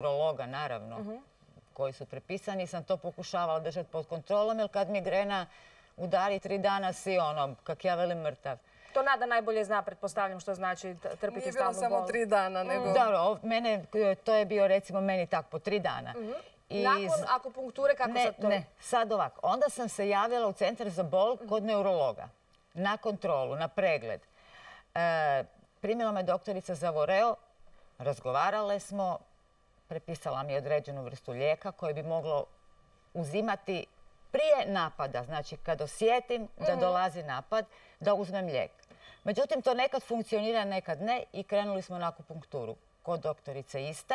nefrologa, naravno, koji su prepisani, sam to pokušavala držati pod kontrolom, jer kad migrena udari 3 dana si kak ja velim, mrtav. To Nada najbolje zna, pretpostavljam, što znači trpiti stalnu bol. Nije bilo samo 3 dana, nego... Dobro, to je bio recimo meni tako po 3 dana. Nakon akupunkture, kako sad to? Ne, sad ovako. Onda sam se javila u centar za bol kod neurologa. Na kontrolu, na pregled. Primila me doktorica Zavoreo, razgovarale smo, prepisala mi je određenu vrstu lijeka koje bi moglo uzimati prije napada. Znači, kad osjetim da dolazi napad, da uzmem lijek. Međutim, to nekad funkcionira, nekad ne i krenuli smo na akupunkturu kod doktorice iste.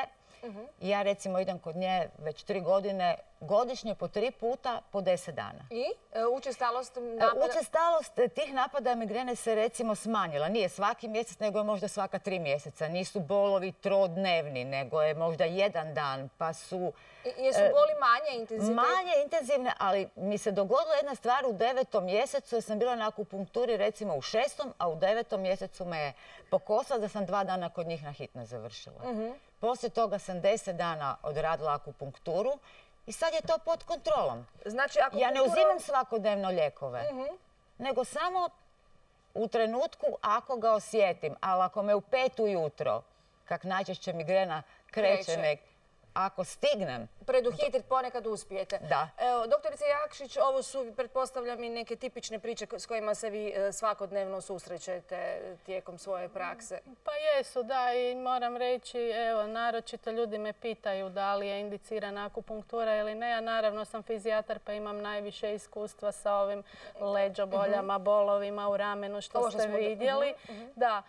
Ja recimo idem kod nje već 3 godine, godišnje po 3 puta po 10 dana. I učestalost napada? Učestalost tih napada migrene se recimo smanjila. Nije svaki mjesec, nego je možda svaka 3 mjeseca. Nisu bolovi trodnevni, nego je možda 1 dan, pa su... Jesu boli manje intenzivne? Manje intenzivne, ali mi se dogodila jedna stvar u 9. mjesecu, jer sam bila na akupunkturi recimo u 6. a u 9. mjesecu me je pokosila da sam 2 dana kod njih na hitno završila. Poslije toga sam 10 dana odradila akupunkturu i sad je to pod kontrolom. Znači, ja ne uzimam svakodnevno lijekove, nego samo u trenutku ako ga osjetim. Ali ako me u 5 ujutro, kak najčešće migrena kreće, ako stignem... Preduhitriti ponekad uspijete. Da. Evo, doktorice Jakšić, ovo su, pretpostavljam, i neke tipične priče s kojima se vi svakodnevno susrećete tijekom svoje prakse. Pa jesu, da, i moram reći, evo, naročito ljudi me pitaju da li je indicirana akupunktura ili ne. Ja naravno sam fizijatar pa imam najviše iskustva sa ovim leđoboljama, bolovima u ramenu, što ste vidjeli. Da.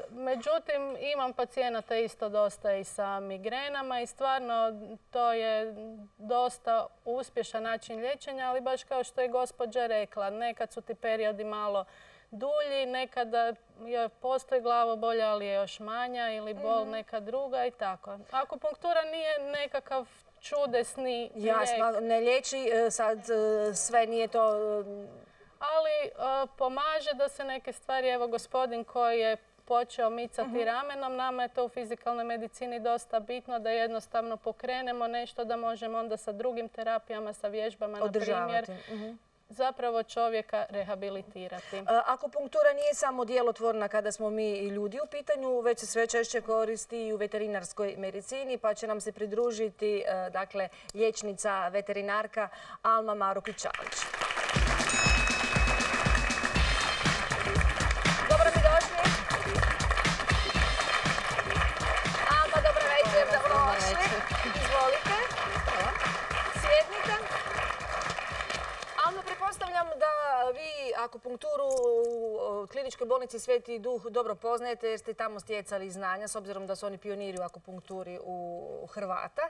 Međutim, imam pacijenata isto dosta i sa migrenama i stvarno to je dosta uspješan način liječenja, ali baš kao što je gospođa rekla, nekad su ti periodi malo dulji, nekada postoji glavobolja, ali je još manja ili bol neka druga i tako. Akupunktura nije nekakav čudesni lijek. Jasno, ne liječi sad sve, nije to... Ali pomaže da se neke stvari, evo gospodin koji je počeo micati ramenom, nama je to u fizikalnoj medicini dosta bitno da jednostavno pokrenemo nešto da možemo onda sa drugim terapijama, sa vježbama, na primjer, zapravo čovjeka rehabilitirati. Akupunktura nije samo djelotvorna kada smo mi i ljudi u pitanju, već se sve češće koristi i u veterinarskoj medicini, pa će nam se pridružiti liječnica veterinarka Alma Marukić-Čalić. Dobro mi došli. Alma, dobro večer, dobrodošli. Izvolite. Sjednite. Alma, pretpostavljam da vi akupunkturu u kliničkoj bolnici Sveti Duh dobro poznajete jer ste tamo stjecali znanja, s obzirom da su oni pioniri u akupunkturi u Hrvata.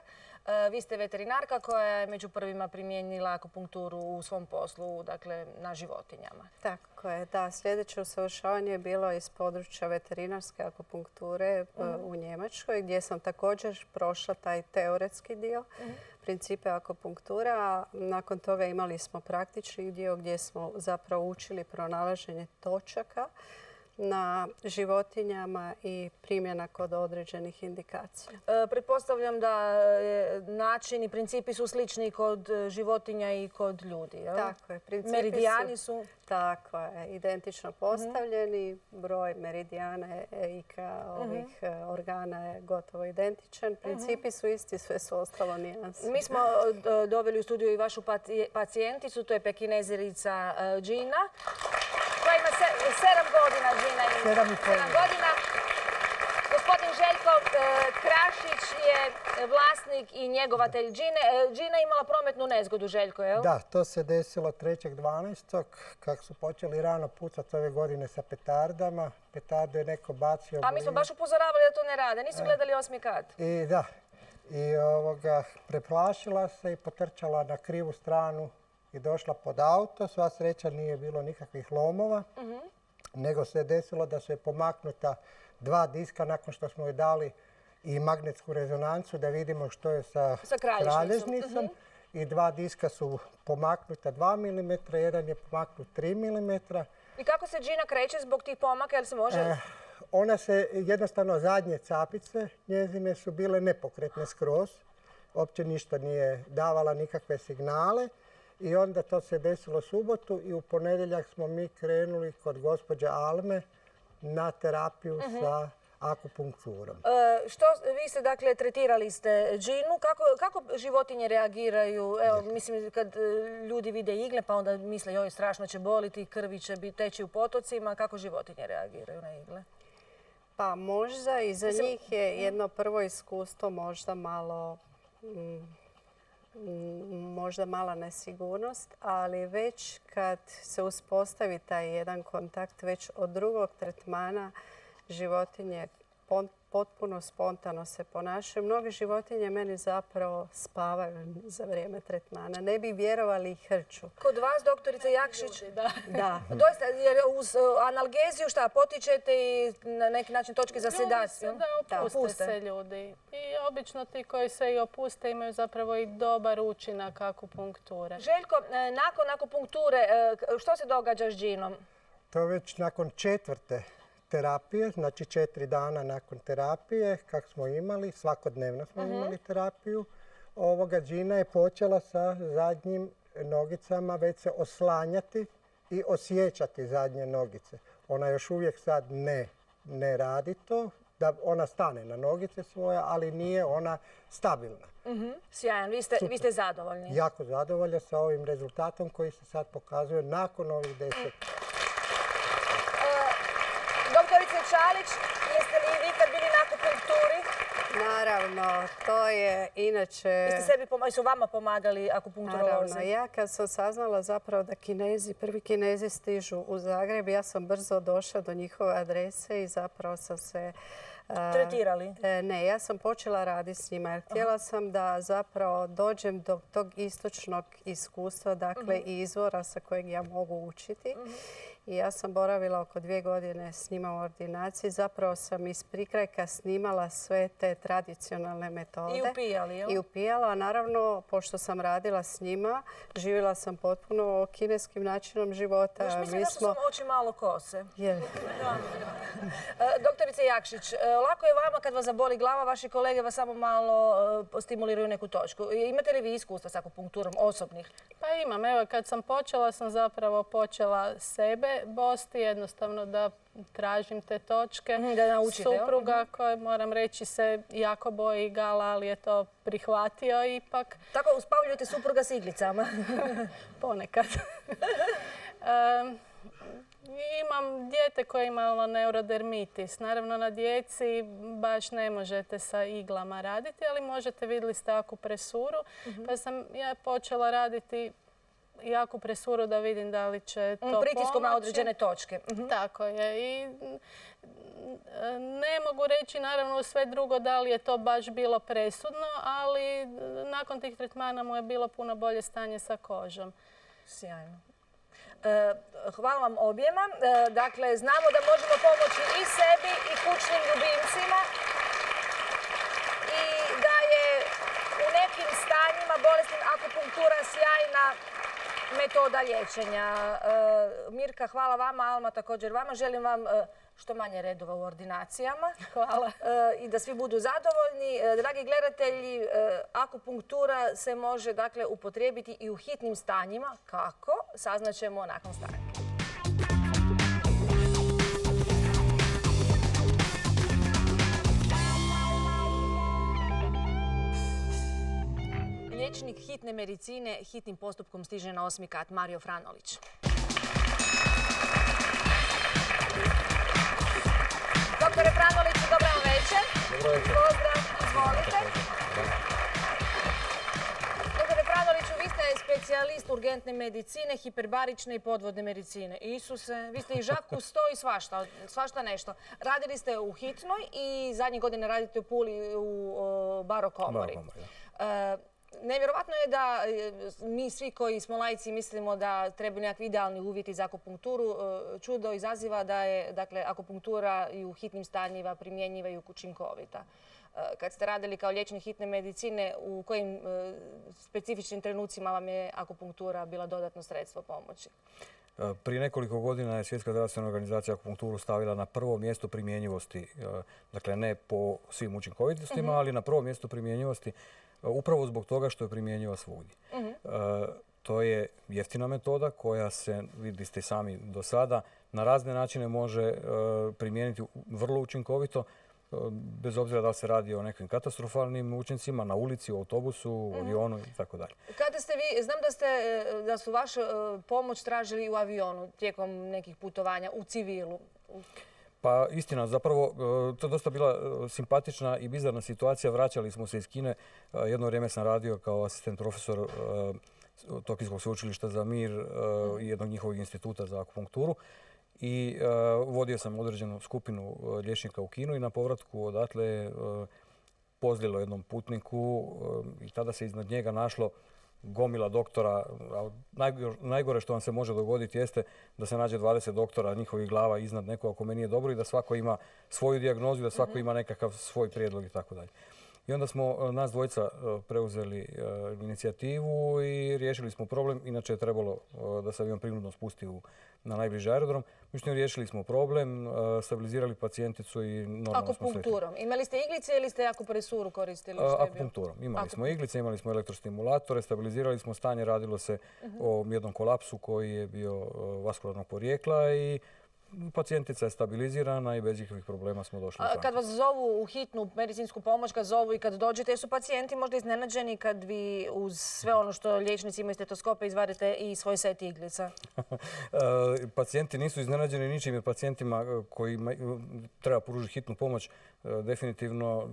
Vi ste veterinarka koja je među prvima primijenila akupunkturu u svom poslu, dakle na životinjama. Tako je, da. Sljedeće usavršavanje je bilo iz područja veterinarske akupunkture u Njemačkoj, gdje sam također prošla taj teoretski dio, principe akupunkture, a nakon toga imali smo praktični dio gdje smo zapravo učili pronalaženje točaka na životinjama i primjena kod određenih indikacija. Pretpostavljam da načini i principi su slični kod životinja i kod ljudi, jel? Tako je. Meridijani su... Tako je. Identično postavljeni. Broj meridijana i ovih organa je gotovo identičan. Principi su isti, sve su ostalo nijanse. Mi smo doveli u studiju i vašu pacijenticu, to je pekinezerica Gina, koja ima 7 godina. Gina ima 7 godina. Gospodin Željko Krašić je vlasnik i njegovatelj Gine. Gina je imala prometnu nezgodu, Željko, jel? Da, to se desilo 3.12. kako su počeli rano pucati ove godine sa petardama. Petardu je neko bacio... A mi smo baš upozoravali da to ne rade. Nisu gledali 8. kat. I da. I preplašila se i potrčala na krivu stranu i došla pod auto. Sva sreća nije bilo nikakvih lomova, nego se je desilo da su je pomaknuta 2 diska nakon što smo joj dali i magnetsku rezonancu da vidimo što je sa kralježnicom. I 2 diska su pomaknuta 2 mm, jedan je pomaknut 3 mm. I kako se Gina kreće zbog tih pomaka? Jel se može... ona se jednostavno zadnje capice njezine su bile nepokretne skroz. Uopće ništa nije davala nikakve signale. I onda to se desilo subotu i u ponedjeljak smo mi krenuli kod gospođe Alme na terapiju sa akupunkturom. Vi ste, dakle, tretirali ste Džinu. Kako životinje reagiraju? Evo, mislim, kad ljudi vide igle pa onda misle joj, strašno će boliti, krvi će teći u potocima. Kako životinje reagiraju na igle? Pa možda i za njih je jedno prvo iskustvo možda mala nesigurnost, ali već kad se uspostavi taj jedan kontakt, već od drugog tretmana životinje potpuno spontano se ponašaju. Mnoge životinje meni zapravo spavaju za vrijeme tretmana. Ne bi vjerovali i hrču. Kod vas, doktorice Jakšić? Da. Doista, jer uz analgeziju šta, potičete i na neki način točke za sedaciju? Da, opuste se ljudi. I obično ti koji se i opuste imaju zapravo i dobar učinak akupunkture. Željko, nakon akupunkture, što se događa s Džinom? To već nakon 4. terapije, znači 4 dana nakon terapije, kak smo imali, svakodnevno smo imali terapiju, Džina je počela sa zadnjim nogicama već se oslanjati i osjećati zadnje nogice. Ona još uvijek sad ne radi to, da ona stane na nogice svoje, ali nije ona stabilna. Sjajan, vi ste zadovoljni? Jako zadovoljna sa ovim rezultatom koji se sad pokazuje nakon ovih 10. Doktorice Čalić, jeste li vi kad bili na akupunkturi? Naravno, to je inače... Su vama pomagali akupunkturolozi? Naravno, ja kad sam saznala zapravo da prvi Kinezi stižu u Zagreb, ja sam brzo došla do njihove adrese i zapravo sam se... Tretirali? Ne, ja sam počela raditi s njima jer htjela sam da zapravo dođem do tog istočnog iskustva, dakle i izvora sa kojeg ja mogu učiti. I ja sam boravila oko 2 godine s njima u ordinaciji. Zapravo sam iz prikrajka snimala sve te tradicionalne metode. I upijali, jel? I upijala, a naravno, pošto sam radila s njima, živjela sam potpuno kineskim načinom života. Još mislim da su oči malo kose. Je. Doktorice Jakšić, lako je vama kad vas zaboli glava, vaši kolege vas samo malo stimuliraju neku točku. Imate li vi iskustva s akupunkturom osobnih? Pa imam. Evo, kad sam zapravo počela sebe bosti, jednostavno da tražim te točke. Da naučite. Supruga koji, moram reći, se jako boji igala, ali je to prihvatio ipak. Tako uspavljujete supruga s iglicama? Ponekad. Imam dijete koje ima neurodermitis. Naravno, na djeci baš ne možete sa iglama raditi, ali možete, vidjeli ste akupresuru. Pa sam ja počela raditi i akupresuru da vidim da li će to pomoći. Pritiskom na određene točke. Tako je. I ne mogu reći naravno sve drugo da li je to baš bilo presudno, ali nakon tih tretmana mu je bilo puno bolje stanje sa kožom. Sjajno. Hvala vam objema. Dakle, znamo da možemo pomoći i sebi i kućnim ljubimcima i da je u nekim stanjima bolesnim akupunktura sjajna metoda liječenja. Mirka, hvala vama, Alma također vama. Želim vam što manje redova u ordinacijama. Hvala. I da svi budu zadovoljni. Dragi gledatelji, akupunktura se može dakle upotrijebiti i u hitnim stanjima. Kako? Saznaćemo nakon stanke. Liječnik hitne medicine hitnim postupkom stiže na 8. kat, Mario Franolić. Doktore Franoliću, dobro vam večer. Dobro večer. Pozdrav, izvolite. Doktore Franoliću, vi ste specijalist urgentne medicine, hiperbarične i podvodne medicine. Isuse, vi ste i Žak Kusto i svašta nešto. Radili ste u hitnoj i zadnjih godina radite u Puli u barokomori. Nevjerovatno je da mi svi koji smo laici mislimo da trebaju nekakvi idealni uvjeti za akupunkturu. Čudo izaziva da je akupunktura i u hitnim stanjima primjenjiva i učinkovita. Kad ste radili kao liječnik hitne medicine, u kojim specifičnim trenucima vam je akupunktura bila dodatno sredstvo pomoći? Prije nekoliko godina je Svjetska zdravstvena organizacija akupunkturu stavila na prvo mjesto primjenjivosti. Dakle, ne po svim učinkovitostima, ali na prvo mjesto primjenjivosti upravo zbog toga što je primjenjiva svugdje. To je jeftina metoda koja se, vidjeli ste sami do sada, na razne načine može primijeniti vrlo učinkovito, bez obzira da li se radi o nekim katastrofalnim učincima na ulici, u autobusu, u avionu i tako dalje. Kada ste vi, znam da su vašu pomoć tražili u avionu tijekom nekih putovanja, u civilu. Pa istina, zapravo to je dosta bila simpatična i bizarna situacija. Vraćali smo se iz Kine. Jedno vrijeme sam radio kao asistent profesor Tokijskog sveučilišta za mir i jednog njihovog instituta za akupunkturu. I vodio sam određenu skupinu liječnika u Kinu i na povratku odatle pozlilo jednom putniku i tada se iznad njega našlo gomila doktora. Najgore što vam se može dogoditi jeste da se nađe 20 doktora njihovih glava iznad nekoga kome nije dobro i da svako ima svoju dijagnozu, da svako ima nekakav svoj prijedlog i tako dalje. I onda smo nas dvojica preuzeli inicijativu i riješili smo problem. Inače je trebalo da se avion prinudno spusti na najbliži aerodrom. Međutim, riješili smo problem, stabilizirali pacijenticu i normalno smo sretni. Akupunkturom. Imali ste iglice ili ste akupresuru koristili? Akupunkturom. Imali smo iglice, imali smo elektrostimulatore, stabilizirali smo stanje, radilo se o jednom kolapsu koji je bio vaskularnog porijekla i pacijentica je stabilizirana i bez ikakvih problema smo došli. Kad vas zovu u hitnu medicinsku pomoć, kad zovu i kad dođete, su pacijenti možda iznenađeni kad vi uz sve ono što liječnici imaju stetoskope izvadite i svoj set iglica? Pacijenti nisu iznenađeni ničim jer pacijentima koji treba pružiti hitnu pomoć definitivno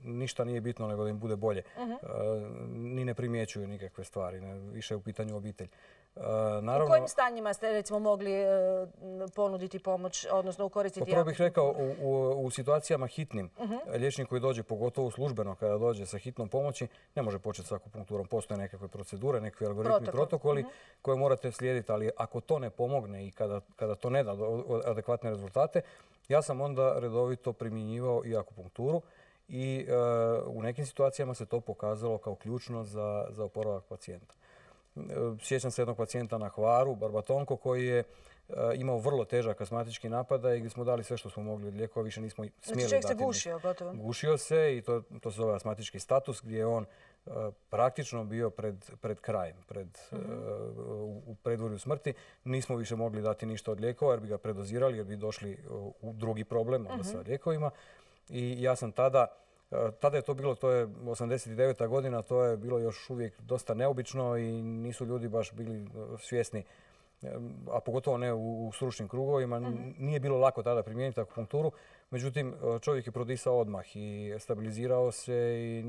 ništa nije bitno nego da im bude bolje. Ni ne primjećuju nikakve stvari, više je u pitanju obitelj. U kojim stanjima ste recimo mogli ponuditi pomoć, odnosno ukoristiti? Prvo bih rekao, u situacijama hitnim, liječnik koji dođe, pogotovo službeno kada dođe sa hitnom pomoći, ne može početi s akupunkturom. Postoje nekakve procedure, nekakvi algoritmi, protokoli koje morate slijediti, ali ako to ne pomogne i kada to ne da adekvatne rezultate, ja sam onda redovito primjenjivao i akupunkturu i u nekim situacijama se to pokazalo kao ključno za oporavak pacijenta. Sjećam se jednog pacijenta na Hvaru, Barbatonko, koji je imao vrlo težak astmatički napada i gdje smo dali sve što smo mogli od lijekova, više nismo smjeli dati. Čovjek se gušio gotovo? Gušio se i to se zove astmatički status, gdje je on praktično bio pred krajem, u predvorju smrti. Nismo više mogli dati ništa od lijekova jer bi ga predozirali, jer bi došli u drugi problem sa lijekovima. I ja sam tada je to bilo, to je 89. godina, to je bilo još uvijek dosta neobično i nisu ljudi baš bili svjesni, a pogotovo ne u stručnim krugovima. Nije bilo lako tada primijeniti akupunkturu, međutim čovjek je prodisao odmah i stabilizirao se i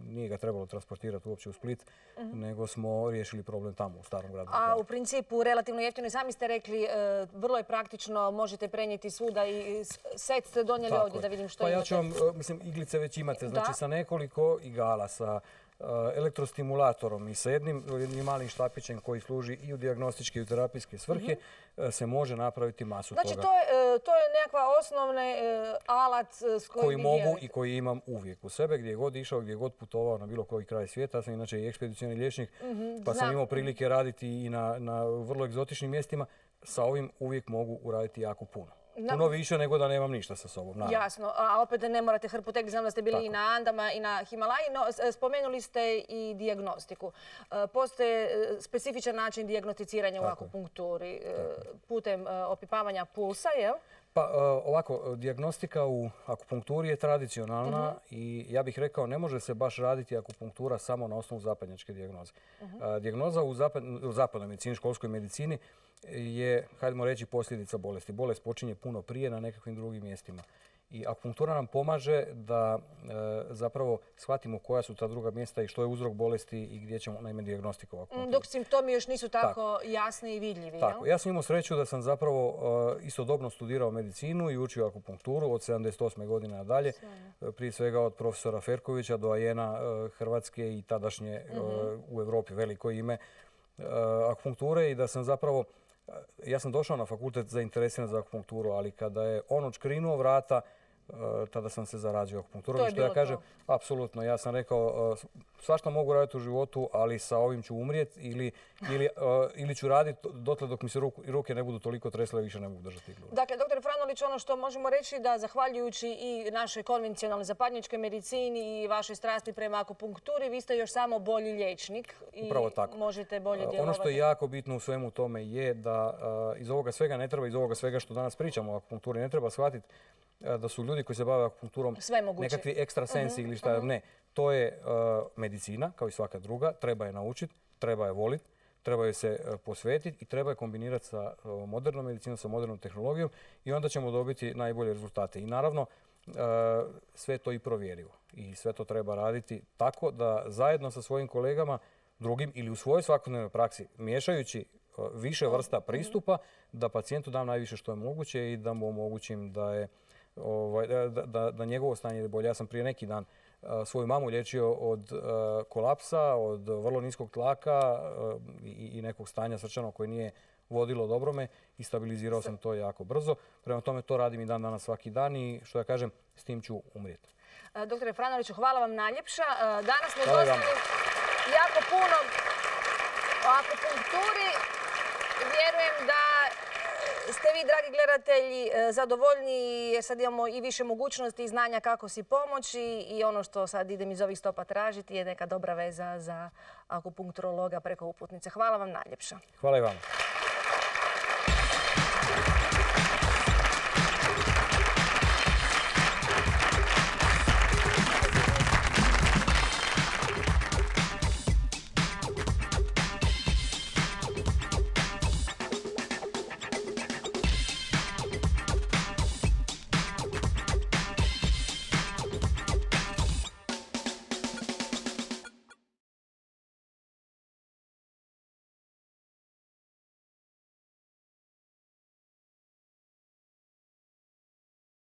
nije ga trebalo transportirati uopće u Split, nego smo riješili problem tamo u Starom gradu. A u principu relativno jeftino, i sami ste rekli, vrlo je praktično, možete prenijeti svuda i set ste donijeli ovdje da vidim što imate. Pa ja ću vam, iglice već imate, znači sa nekoliko igala, sa elektrostimulatorom i sa jednim malim štapićem koji služi i u dijagnostičke i u terapijske svrhe se može napraviti masu toga. Znači to je nekakva osnovni alat s kojim mogu i koji imam uvijek u sebe, gdje god išao, gdje god putovao na bilo koji kraj svijeta. Ja sam inače i ekspedicioni liječnik, pa sam imao prilike raditi i na vrlo egzotičnim mjestima. Sa ovim uvijek mogu uraditi jako puno. Puno više nego da nemam ništa sa sobom. Naravno. Jasno, a opet ne morate hrpu tekli, znam da ste bili i na Andama i na Himalaji, no spomenuli ste i dijagnostiku. Postoje specifičan način dijagnosticiranja u akupunkturi putem opipavanja pulsa, jel? Pa ovako, dijagnostika u akupunkturi je tradicionalna i ja bih rekao ne može se baš raditi akupunktura samo na osnovu zapadnjačke dijagnoze. Dijagnoza u zapadnoj medicini, školskoj medicini je, hajdemo reći, posljedica bolesti. Bolest počinje puno prije na nekakvim drugim mjestima. I akupunktura nam pomaže da zapravo shvatimo koja su ta druga mjesta i što je uzrok bolesti i gdje ćemo naime dijagnostiku akupunkturu. Dok simptomi još nisu tako jasni i vidljivi. Tako. Ja sam imao sreću da sam zapravo istodobno studirao medicinu i učio akupunkturu od 78. godine nadalje. Prije svega od profesora Ferkovića, doajena Hrvatske i tadašnje u Europi veliko ime akupunkture i da sam zapravo ja sam došao na fakultet zainteresiran za akupunkturu, ali kada je on odškrinuo vrata, tada sam se zarazio akupunkturom. To je bilo to. Apsolutno. Ja sam rekao, svašta mogu raditi u životu, ali sa ovim ću umrijeti ili ću raditi dotle dok mi se ruke ne budu toliko tresle, više ne mogu držati iglu. Dakle, dr. Franolić, ono što možemo reći da zahvaljujući i našoj konvencionalnoj zapadnjačkoj medicini i vašoj strasti prema akupunkturi, vi ste još samo bolji liječnik i možete bolje djelovati. Ono što je jako bitno u svemu tome je da iz ovoga svega ne treba, iz ovoga svega što danas pričamo o akupunkturi, ne treba shvatiti da su ljudi koji se bave akupunkturom nekakvi ekstrasensi ili šta. Ne, to je medicina kao i svaka druga, treba je naučiti, treba je voliti, treba je se posvetiti i treba je kombinirati sa modernom medicinom, sa modernom tehnologijom i onda ćemo dobiti najbolje rezultate. I naravno, sve to i provjerivo i sve to treba raditi tako da zajedno sa svojim kolegama drugim ili u svojoj svakodnevnoj praksi, miješajući više vrsta pristupa, da pacijentu dam najviše što je moguće i da mu omogućim da njegovo stanje je bolje. Ja sam prije neki dan svoju mamu liječio od kolapsa, od vrlo niskog tlaka i nekog stanja srčanog koje nije vodilo dobrome i stabilizirao sam to jako brzo. Prema tome to radim i dan danas svaki dan i što ja kažem, s tim ću umrijeti. Doktore Franoliću, hvala vam najljepša. Danas smo doznali jako puno o akupunkturi. Vjerujem da ste vi, dragi gledatelji, zadovoljni jer sad imamo i više mogućnosti i znanja kako si pomoći i ono što sad idem iz ovih stopa tražiti je neka dobra veza za akupunkturologa preko uputnice. Hvala vam najljepša. Hvala i vama.